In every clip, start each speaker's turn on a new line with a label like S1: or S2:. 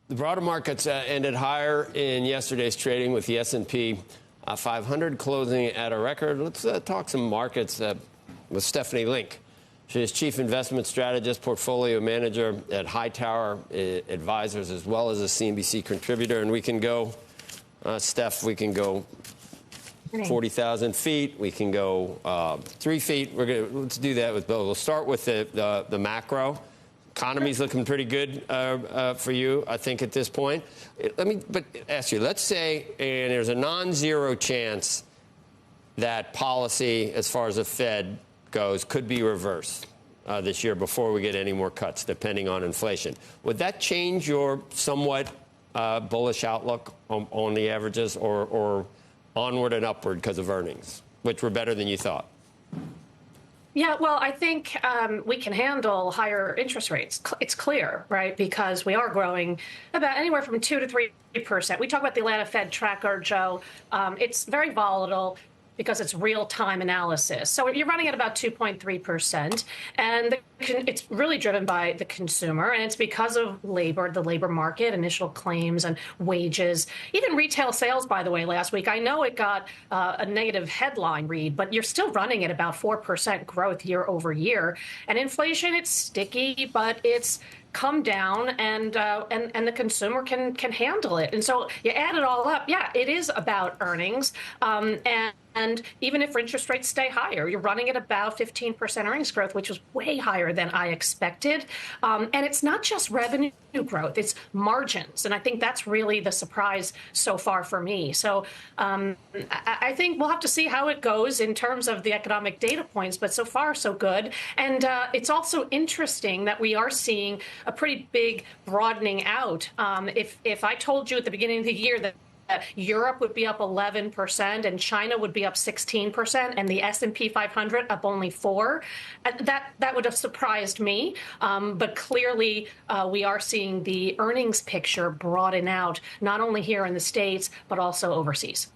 S1: The broader markets ended higher in yesterday's trading with the S&P 500 closing at a record. Let's talk some markets with Stephanie Link. She is Chief Investment Strategist, Portfolio Manager at Hightower Advisors, as well as a CNBC contributor. And we can go, Steph, we can go 40,000 feet. We can go 3 feet. Let's do that with both. We'll start with the macro. Economy's looking pretty good for you, I think, at this point. Let me ask you, let's say, and there's a non-zero chance that policy, as far as the Fed goes, could be reversed this year before we get any more cuts, depending on inflation. Would that change your somewhat bullish outlook on the averages, or onward and upward because of earnings, which were better than you thought?
S2: Yeah, well, I think we can handle higher interest rates. It's clear, right? Because we are growing about anywhere from 2 to 3%. We talk about the Atlanta Fed tracker, Joe. It's very volatile because it's real-time analysis. So you're running at about 2.3%, and it's really driven by the consumer, and it's because of labor, the labor market, initial claims and wages. Even retail sales, by the way, last week, I know it got a negative headline read, but you're still running at about 4% growth year over year. And inflation, it's sticky, but it's come down, and the consumer can handle it. And so you add it all up, yeah, it is about earnings. And even if interest rates stay higher, you're running at about 15% earnings growth, which was way higher than I expected. And it's not just revenue growth, it's margins. And I think that's really the surprise so far for me. So I think we'll have to see how it goes in terms of the economic data points, but so far so good. And it's also interesting that we are seeing a pretty big broadening out. If I told you at the beginning of the year that Europe would be up 11% and China would be up 16% and the S&P 500 up only 4%, that would have surprised me. But clearly, we are seeing the earnings picture broaden out, not only here in the States, but also overseas.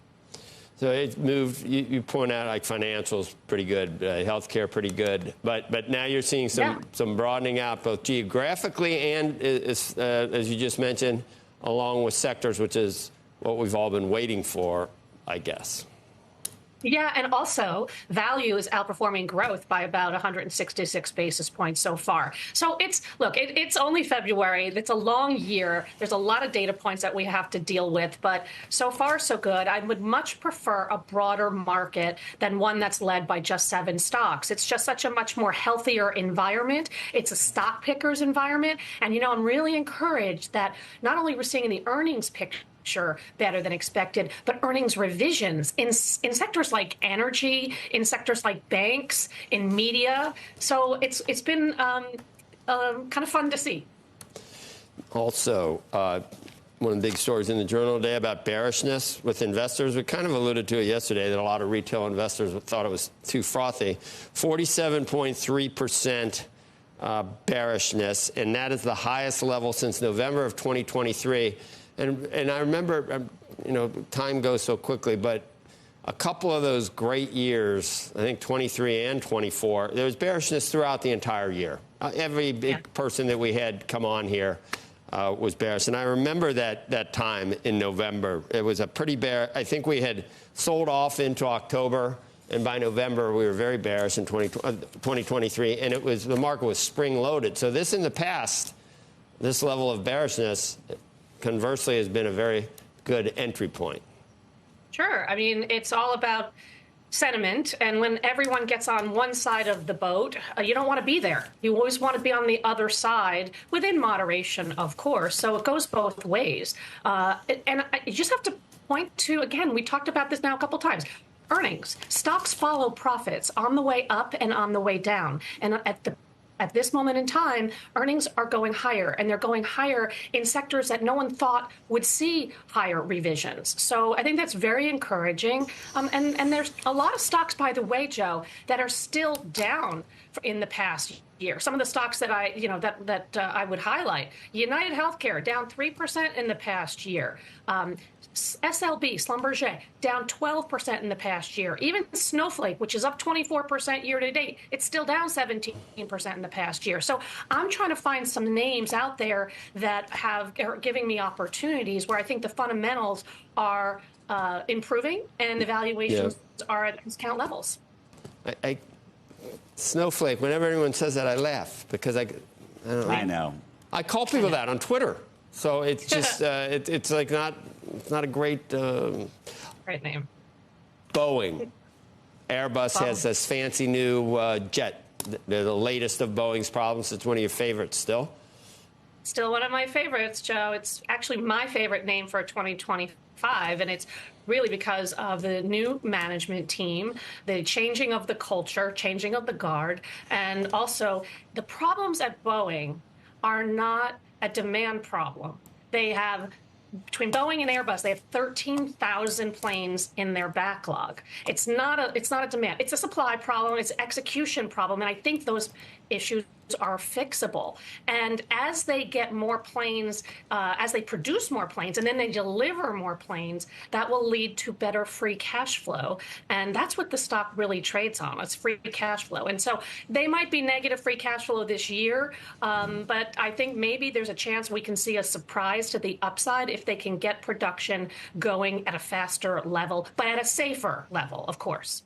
S1: So it moved. You point out like financials pretty good, healthcare pretty good, but now you're seeing some broadening out both geographically and, as you just mentioned, along with sectors, which is what we've all been waiting for, I guess.
S2: Yeah, and also value is outperforming growth by about 166 basis points so far. So it's only February. It's a long year. There's a lot of data points that we have to deal with, but so far so good. I would much prefer a broader market than one that's led by just 7 stocks. It's just such a much more healthier environment. It's a stock pickers environment. And, you know, I'm really encouraged that not only we're seeing the earnings picture better than expected, but earnings revisions in sectors like energy, in sectors like banks, in media. So it's been kind of fun to see.
S1: Also, one of the big stories in the Journal today about bearishness with investors. We kind of alluded to it yesterday that a lot of retail investors thought it was too frothy. 47.3% bearishness, and that is the highest level since November of 2023. And I remember, you know, time goes so quickly, but a couple of those great years, I think 23 and 24, there was bearishness throughout the entire year. Every big person that we had come on here was bearish. And I remember that time in November. It was a pretty bear. I think we had sold off into October, and by November we were very bearish in 2023, and the market was spring-loaded. So this in the past, this level of bearishness, conversely, has been a very good entry point.
S2: Sure. I mean, it's all about sentiment. And when everyone gets on one side of the boat, you don't want to be there. You always want to be on the other side, within moderation, of course. So it goes both ways. And you just have to point to, again, we talked about this now a couple times, earnings. Stocks follow profits on the way up and on the way down. And at this moment in time, earnings are going higher, and they're going higher in sectors that no one thought would see higher revisions. So I think that's very encouraging. And there's a lot of stocks, by the way, Joe, that are still down in the past year. Some of the stocks that I would highlight: United Healthcare down 3% in the past year. SLB, Schlumberger, down 12% in the past year. Even Snowflake, which is up 24% year to date, it's still down 17% in the past year. So I'm trying to find some names out there that are giving me opportunities where I think the fundamentals are improving and the valuations are at discount levels.
S1: Snowflake, whenever anyone says that, I laugh because I don't know.
S3: I know.
S1: I call people that on Twitter. So it's just, it's like it's not a great
S2: name.
S1: Boeing. Airbus has this fancy new jet. They're the latest of Boeing's problems. It's one of your favorites still.
S2: Still one of my favorites, Joe. It's actually my favorite name for 2025, and it's really because of the new management team, the changing of the culture, changing of the guard, and also the problems at Boeing are not a demand problem. They have, between Boeing and Airbus, they have 13,000 planes in their backlog. It's not a demand. It's a supply problem. It's an execution problem. And I think those issues are fixable. And as they get more planes, as they produce more planes, and then they deliver more planes, that will lead to better free cash flow. And that's what the stock really trades on. It's free cash flow. And so they might be negative free cash flow this year, but I think maybe there's a chance we can see a surprise to the upside if they can get production going at a faster level, but at a safer level, of course.